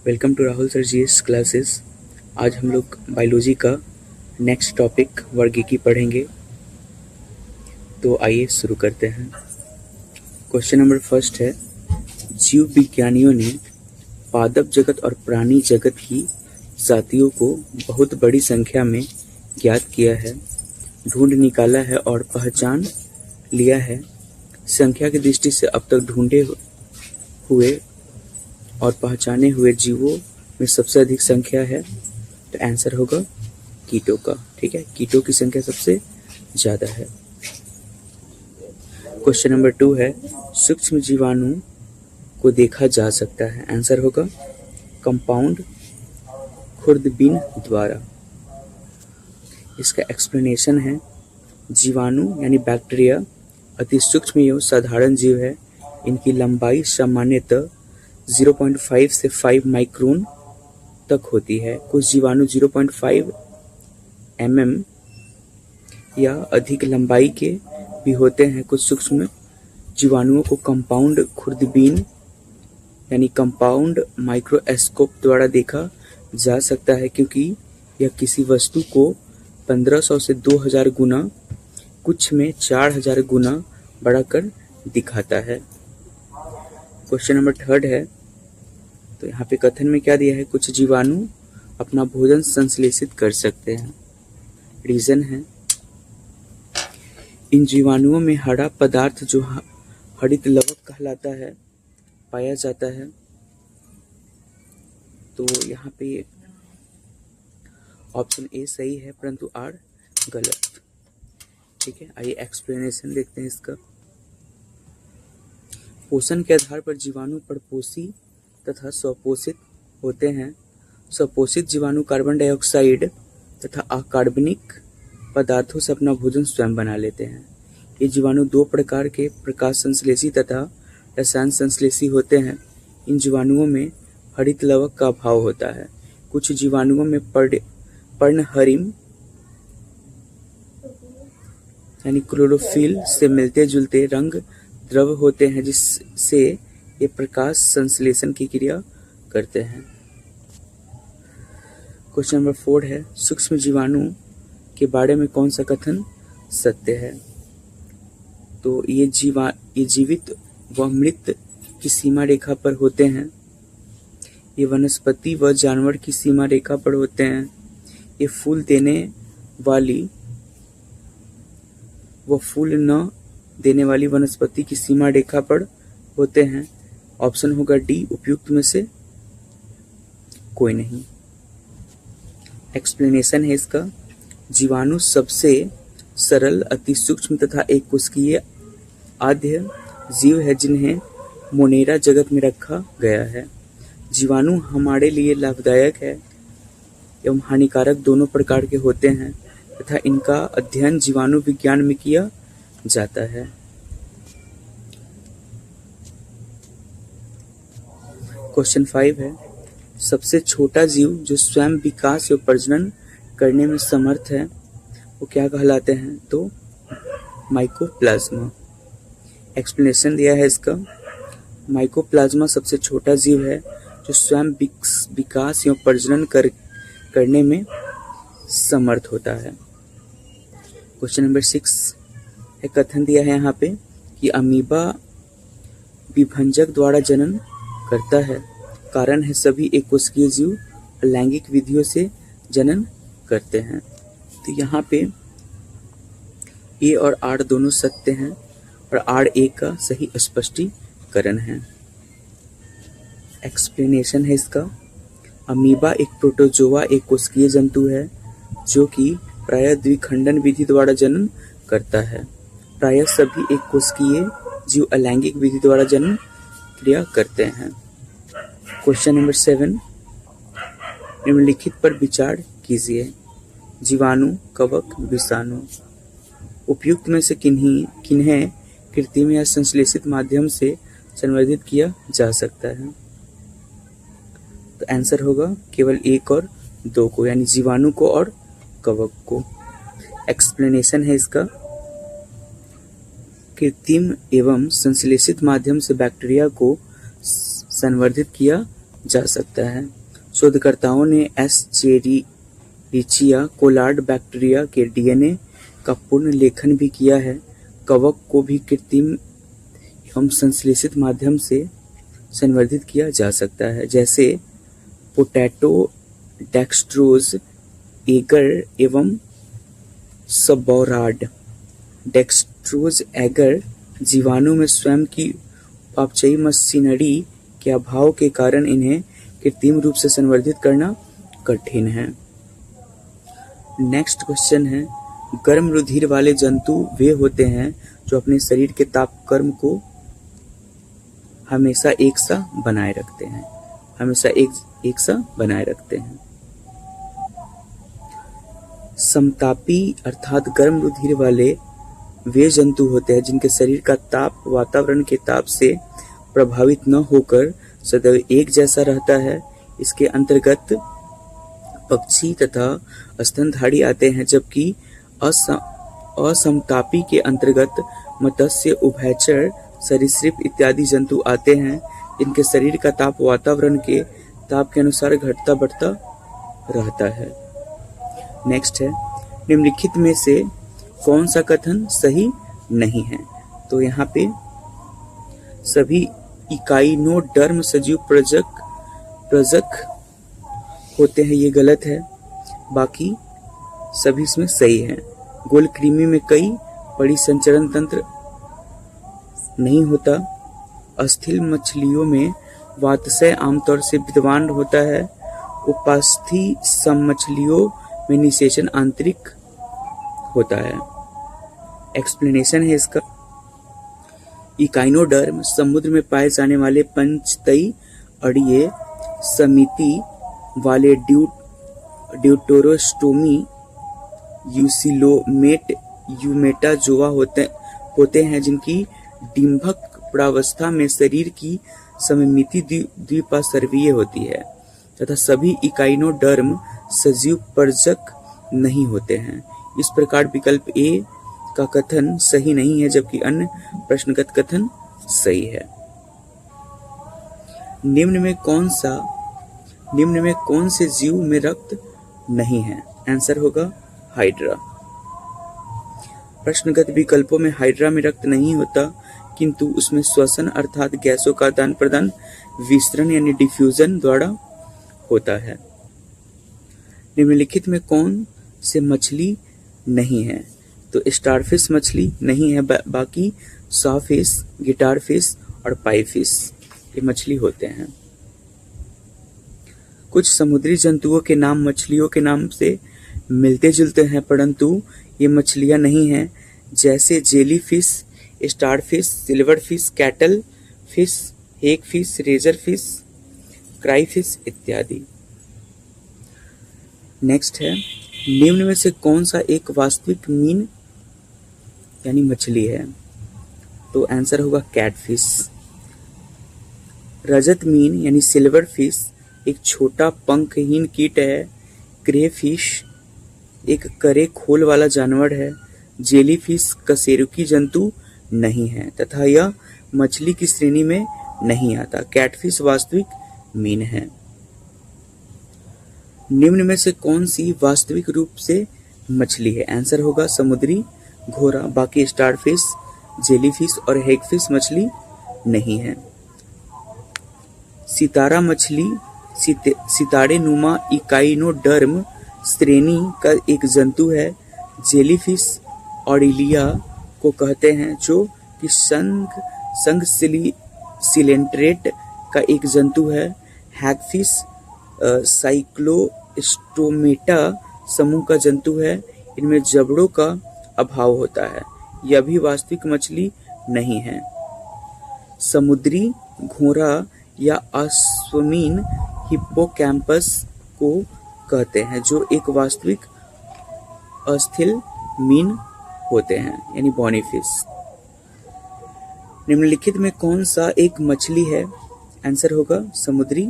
Welcome to Rahul sir GS classes. आज हम लोग बायोलॉजी का नेक्स्ट टॉपिक वर्गीकी पढ़ेंगे। तो आइए शुरू करते हैं। क्वेश्चन नंबर फर्स्ट है, जीव विज्ञानियों ने पादप जगत और प्राणी जगत की जातियों को बहुत बड़ी संख्या में ज्ञात किया है, ढूंढ निकाला है और पहचान लिया है। संख्या की दृष्टि से अब तक ढूंढे हुए और पहचाने हुए जीवों में सबसे अधिक संख्या है, तो आंसर होगा कीटों का। ठीक है, कीटों की संख्या सबसे ज्यादा है। क्वेश्चन नंबर 2 है, सूक्ष्म जीवाणु को देखा जा सकता है, आंसर होगा कंपाउंड खुर्दबीन द्वारा। इसका एक्सप्लेनेशन है, जीवाणु यानी बैक्टीरिया अति सूक्ष्म एवं साधारण जीव है। इनकी लंबाई सामान्यतः 0.5 से 5 माइक्रोन तक होती है। कुछ जीवाणु 0.5 mm या अधिक लंबाई के भी होते हैं। कुछ सूक्ष्म जीवाणुओं को कंपाउंड खुर्दबीन यानी कंपाउंड माइक्रोस्कोप द्वारा देखा जा सकता है, क्योंकि यह किसी वस्तु को 1500 से 2000 गुना, कुछ में 4000 गुना बढ़ाकर दिखाता है। क्वेश्चन नंबर 3 है, तो यहाँ पे कथन में क्या दिया है, कुछ जीवाणु अपना भोजन संश्लेषित कर सकते हैं। रीजन है, इन जीवाणुओं में हरा पदार्थ जो हरित लवक कहलाता है पाया जाता है। तो यहाँ पे ऑप्शन ए सही है, परंतु आर गलत। ठीक है, आइए एक्सप्लेनेशन देखते हैं इसका। पोषण के आधार पर जीवाणु परपोषी तथा स्वपोषित होते हैं। स्वपोषित जीवाणु कार्बन डाइऑक्साइड तथा अकार्बनिक पदार्थों से अपना भोजन स्वयं बना लेते हैं। ये जीवाणु 2 प्रकार के प्रकाश संश्लेषी तथा रसायन संश्लेषी होते हैं। इन जीवाणुओं में हरित लवक का अभाव होता है। कुछ जीवाणुओं में पर्णहरिम यानी क्लोरोफिल से मिलते जुलते रंग द्रव होते हैं, जिससे ये प्रकाश संश्लेषण की क्रिया करते हैं। क्वेश्चन नंबर 4 है, सूक्ष्म जीवाणु के बारे में कौन सा कथन सत्य है। तो ये जीवित व मृत की सीमा रेखा पर होते हैं। ये वनस्पति व जानवर की सीमा रेखा पर होते हैं। ये फूल देने वाली व फूल न देने वाली वनस्पति की सीमा रेखा पर होते हैं। ऑप्शन होगा डी, उपयुक्त में से कोई नहीं। एक्सप्लेनेशन है इसका, जीवाणु सबसे सरल, अति सूक्ष्म तथा एक कोशिकीय आद्य जीव है, जिन्हें मोनेरा जगत में रखा गया है। जीवाणु हमारे लिए लाभदायक है एवं हानिकारक दोनों प्रकार के होते हैं तथा इनका अध्ययन जीवाणु विज्ञान में किया जाता है। क्वेश्चन 5 है, सबसे छोटा जीव जो स्वयं विकास एवं प्रजनन करने में समर्थ है, वो क्या कहलाते हैं। तो माइकोप्लाज्मा। एक्सप्लेनेशन दिया है इसका, माइकोप्लाज्मा सबसे छोटा जीव है जो स्वयं विकास एवं प्रजनन करने में समर्थ होता है। क्वेश्चन नंबर 6 है, कथन दिया है यहाँ पे कि अमीबा विभंजक द्वारा जनन करता है। कारण है, सभी एक कोशिकीय जीव लैंगिक विधियों से जनन करते हैं। तो यहाँ पे ए और आर दोनों सत्य हैं और आर ए का सही स्पष्टीकरण है। एक्सप्लेनेशन है इसका, अमीबा एक प्रोटोजोआ, एक कोशिकीय जंतु है जो कि प्रायः द्विखंडन विधि द्वारा जनन करता है। प्रायः सभी एक कोशिकीय जीव अलैंगिक विधि द्वारा जनन क्रिया करते हैं। क्वेश्चन नंबर 7, निम्नलिखित पर विचार कीजिए। जीवाणु, कवक, विषाणु, उपयुक्त में से किन्हें कृत्रिम या संश्लेषित माध्यम से संवर्धित किया जा सकता है। तो आंसर होगा केवल 1 और 2 को, यानी जीवाणु को और कवक को। एक्सप्लेनेशन है इसका, कृत्रिम एवं संश्लेषित माध्यम से बैक्टीरिया को संवर्धित किया जा सकता है। शोधकर्ताओं ने एस्चेरिचिया कोलार्ड बैक्टीरिया के डीएनए का पूर्ण लेखन भी किया है। कवक को भी कृत्रिम एवं संश्लेषित माध्यम से संवर्धित किया जा सकता है, जैसे पोटैटो डेक्सट्रोज एगर एवं सबौराड। डेक्सट्रोज एगर जीवाणु में स्वयं की उपापचयी मशीनरी के अभाव के कारण इन्हें कृत्रिम रूप से संवर्धित करना कठिन है। नेक्स्ट क्वेश्चन है, गर्म रुधिर वाले जंतु वे होते हैं जो अपने शरीर के तापक्रम को हमेशा एक सा बनाए रखते हैं। हमेशा एक सा बनाए रखते हैं। समतापी अर्थात गर्म रुधिर वाले वे जंतु होते हैं जिनके शरीर का ताप वातावरण के ताप से प्रभावित न होकर सदैव एक जैसा रहता है। इसके अंतर्गत पक्षी तथा स्तनधारी आते हैं, जबकि असमतापी के अंतर्गत मत्स्य, उभयचर, सरीसृप इत्यादि जंतु आते हैं, जिनके शरीर का ताप वातावरण के ताप के अनुसार घटता बढ़ता रहता है। नेक्स्ट है, निम्नलिखित में से कौन सा कथन सही नहीं है? तो यहाँ पे सभी इकाइनोडर्म सजीव प्रजक होते हैं, ये गलत है। बाकी सभी इसमें सही है। गोल कृमि में कई परिसंचरण तंत्र नहीं होता। अस्थिल मछलियों में वातशय आमतौर से विद्यमान होता है। उपास्थि सम मछलियों में निषेचन आंतरिक होता है। एक्सप्लेनेशन है इसका, इकाइनोडर्म समुद्र में पाए जाने वाले पंचतई अड़िये समिति वाले ड्यूटेरोस्टोमी यूसिलोमेट यूमेटाजोआ होते हैं, जिनकी डिंभक प्रावस्था में शरीर की सममिति द्विपार्श्वीय होती है, तथा सभी इकाइनोडर्म सजीव प्रजक नहीं होते हैं। इस प्रकार विकल्प ए का कथन सही नहीं है, जबकि अन्य प्रश्नगत कथन सही है। निम्न में कौन से जीव में रक्त नहीं है? आंसर होगा हाइड्रा। प्रश्नगत विकल्पों में हाइड्रा में रक्त नहीं होता, किंतु उसमें श्वसन अर्थात गैसों का आदान प्रदान विसरण यानी डिफ्यूजन द्वारा होता है। निम्नलिखित में कौन से मछली नहीं है? तो स्टारफिश मछली नहीं है, बाकी सॉफिश, गिटारफिश और पाइफिश ये मछली होते हैं। कुछ समुद्री जंतुओं के नाम मछलियों के नाम से मिलते जुलते हैं, परंतु ये मछलियां नहीं हैं, जैसे jellyfish, starfish, silverfish, cuttlefish, hagfish, razorfish, crayfish इत्यादि। नेक्स्ट है, निम्न में से कौन सा एक वास्तविक मीन यानी मछली है? तो आंसर होगा कैटफिश। रजत मीन यानी सिल्वर फिश एक छोटा पंखहीन कीट है। क्रेफिश एक करे खोल वाला जानवर है। जेलीफिश कशेरुकी जंतु नहीं है तथा यह मछली की श्रेणी में नहीं आता। कैटफिश वास्तविक मीन है। निम्न में से कौन सी वास्तविक रूप से मछली है? आंसर होगा समुद्री घोड़ा। बाकी स्टारफिश, जेलीफिश और हेगफिश मछली नहीं है। सितारा मछली सितारे नुमा इकाइनोडर्म श्रेणी का एक जंतु है। जेलीफिश ऑरिलिया को कहते हैं, जो कि संघ सिलेंट्रेट का एक जंतु है। हैगफिश साइक्लोस्टोमेटा समूह का जंतु है। इनमें जबड़ों का अभाव होता है। यह भी वास्तविक मछली नहीं है। समुद्री घोड़ा या अश्वमीन हिप्पोकैम्पस को कहते हैं, जो एक वास्तविक अस्थिल मीन होते हैं यानी बॉनीफिश। निम्नलिखित में कौन सा एक मछली है? आंसर होगा समुद्री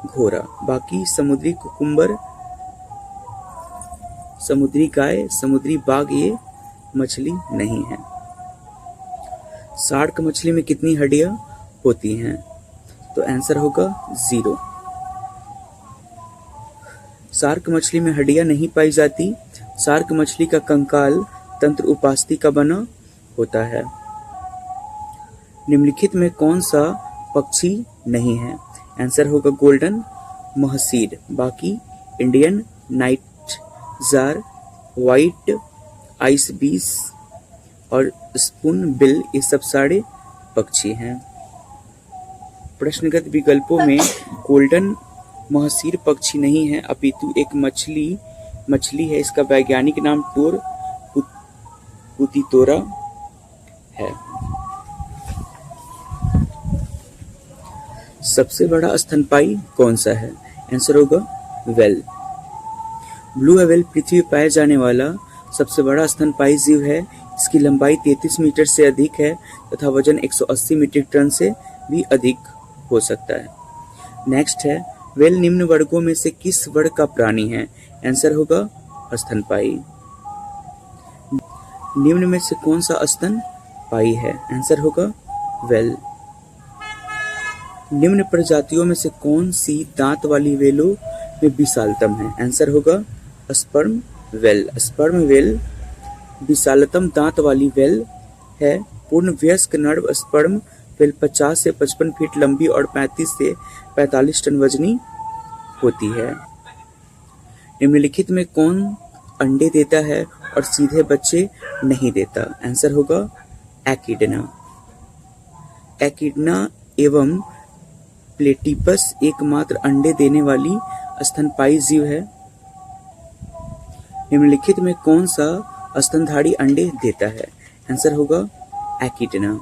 घोड़ा। बाकी समुद्री कुकुम्बर, समुद्री गाय, समुद्री बाघ ये मछली नहीं है। शार्क मछली में कितनी हड्डियां होती हैं? तो आंसर होगा 0। शार्क मछली में हड्डियां नहीं पाई जाती। शार्क मछली का कंकाल तंत्र उपास्थि का बना होता है। निम्नलिखित में कौन सा पक्षी नहीं है? आंसर होगा गोल्डन महसीर। बाकी Indian night jar, white ice बीस और स्पून बिल, ये सब सारे पक्षी हैं। प्रश्नगत विकल्पों में गोल्डन महसीर पक्षी नहीं है, अपितु एक मछली है। इसका वैज्ञानिक नाम टोर पुतितोरा है। सबसे बड़ा स्तनपायी कौन सा है? आंसर होगा व्हेल। ब्लू व्हेल पृथ्वी पर पाया जाने वाला सबसे बड़ा स्तनपायी जीव है। इसकी लंबाई 33 मीटर से अधिक है तथा वजन 180 मीट्रिक टन से भी अधिक हो सकता है। नेक्स्ट है, व्हेल निम्न वर्गों में से किस वर्ग का प्राणी है? आंसर होगा स्तनपायी। निम्न में से कौन सा स्तनपायी है? आंसर होगा व्हेल। निम्न प्रजातियों में से कौन सी दांत वाली व्हेलों में विशालतम है? आंसर होगा स्पर्म व्हेल। स्पर्म व्हेल विशालतम दांत वाली व्हेल है। पूर्ण वयस्क नर स्पर्म व्हेल 50 से 55 फीट लंबी और 35 से 45 टन वजनी होती है। निम्नलिखित में कौन अंडे देता है और सीधे बच्चे नहीं देता? आंसर होगा एकिडना। एकिडना एवं प्लेटिपस एकमात्र अंडे देने वाली स्तनपायी जीव है। निम्नलिखित में कौन सा स्तनधारी अंडे देता है? आंसर होगा एकिडना।